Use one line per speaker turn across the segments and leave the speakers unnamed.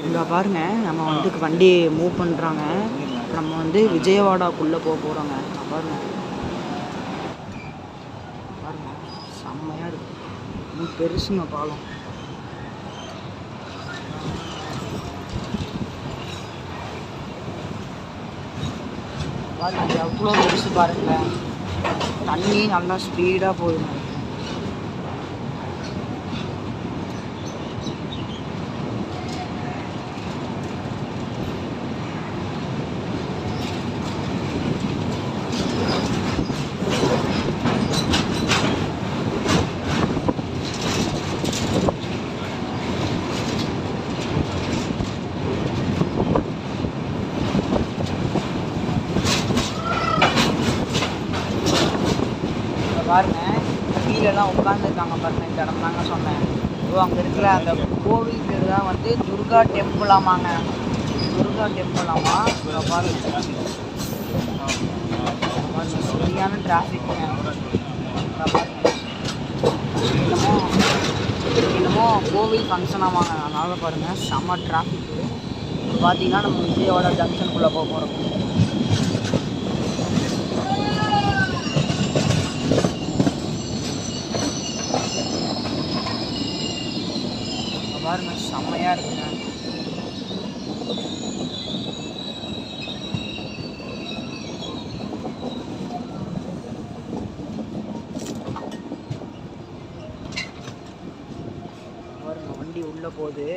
இங்கே பாருங்க, நம்ம வந்து வண்டி மூவ் பண்ணுறாங்க. நம்ம வந்து விஜயவாடாக்குள்ளே போகிறோங்க. பாருங்க பாருங்க, செம்மையாக இருக்குது. இன்னும் பெருசுங்க பாலம். பாருங்க எவ்வளோ பெருசு பாருங்களேன். தண்ணி நல்லா ஸ்பீடாக போகுதுங்க. பாருங்க கீழெல்லாம் உட்காந்துருக்காங்க பாருங்க. இந்த இடம் தாங்க சொன்னேன். அங்கே இருக்கிற அந்த கோவில் பேர் தான் வந்து துர்கா டெம்பிள் ஆமாங்க. துர்கா டெம்பிள் ஆமா. பாருங்க சரியான டிராஃபிக்குங்க. என்னமோ கோவில் ஃபங்க்ஷன் ஆமாங்க. அதனால பாருங்கள் செம்ம டிராஃபிக்கு. பார்த்தீங்கன்னா நம்ம விஜயவாடா ஜங்ஷனுக்குள்ளே போக போகிறோம். பாருங்க செம்மையாக இருக்குங்க. பாருங்க வண்டி உள்ளே போகுது.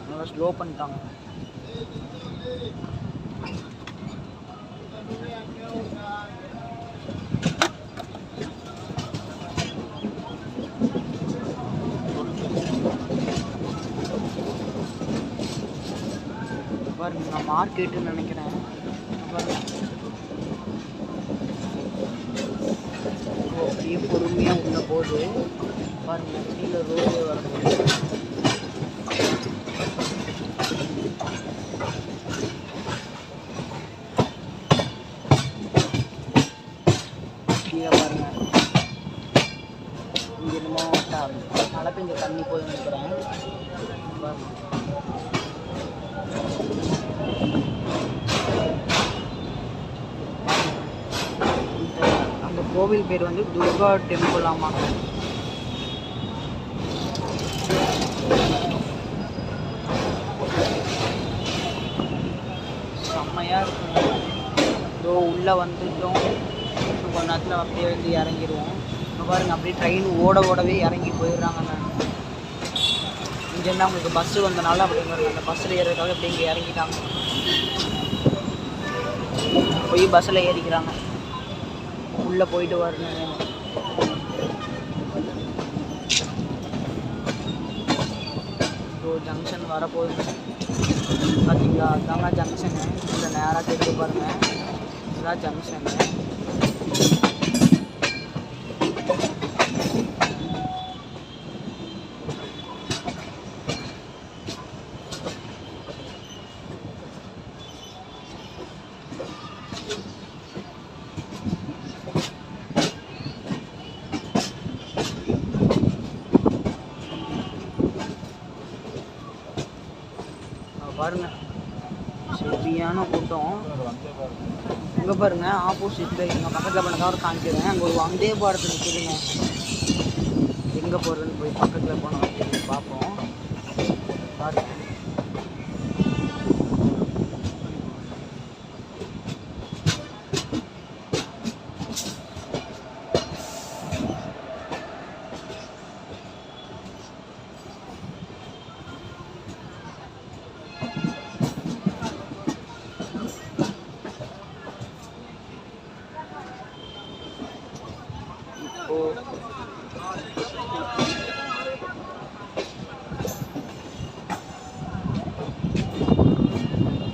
நல்லா ஸ்லோ பண்ணிட்டாங்க. பாருங்க நான் மார்க்கெட்டுன்னு நினைக்கிறேன். அப்படியே பொறுமையாக உள்ள போகுது. பாருங்க கீழே ரோடு வரப்போகுது. கீழே பாருங்க இங்கே என்னமோ மழை பெஞ்ச தண்ணி போய் நினைக்கிறேன். அந்த கோவில் பேர் வந்து துர்கா டெம்பிள் ஆமா. செம்மையாக இருக்குங்க. இதோ உள்ளே வந்துட்டோம். கொஞ்ச நேரத்தில் அப்படியே வந்து இறங்கிடுவோம். இப்போ பாருங்க அப்படியே ட்ரெயின் ஓடவே இறங்கி போயிடுறாங்க. இங்கேருந்து அவங்களுக்கு பஸ்ஸு வந்தனால அப்படிங்கிறது அந்த பஸ்ஸில் ஏறுறதுக்காக அப்படி இங்கே இறங்கிட்டாங்க. போய் பஸ்ஸில் ஏறிக்கிறாங்க. உள்ளே போயிட்டு வரணும். ஜங்ஷன் வரப்போகுது பார்த்தீங்களா? அதுதாங்க ஜங்ஷனு. இந்த நேராக தெரிஞ்சு பாருங்கள், இதுதான் ஜங்ஷனு. பாருங்க சரியான கூட்டம். இங்கே பாருங்க ஆப்போசிட்டில் எங்கள் பக்கத்தில் பண்ணதாக ஒரு காமிக்கிறேன். அங்கே ஒரு வந்தே பாரத் நிற்குதுங்க. எங்கே போகிறதுன்னு போய் பக்கத்தில் போனோம் பார்ப்போம். பாருங்க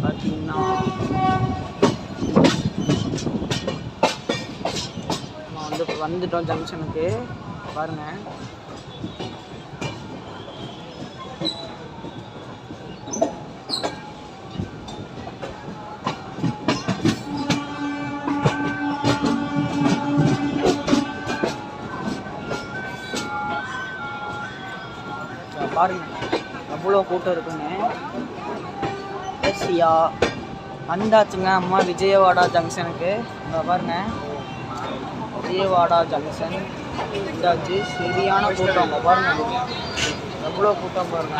பார்த்தீங்கன்னா நம்ம வந்துட்டோம் ஜங்ஷனுக்கு. பாருங்கள் பாருங்கள் எவ்வளோ கூட்டம் இருக்குங்க. கடைசியா வந்தாச்சுங்க அம்மா விஜயவாடா ஜங்ஷனுக்கு. இங்கே பாருங்க, விஜயவாடா ஜங்ஷன் வந்தாச்சு. சரியான கூட்டம். அங்கே பாருங்க எவ்வளோ கூட்டம் பாருங்க.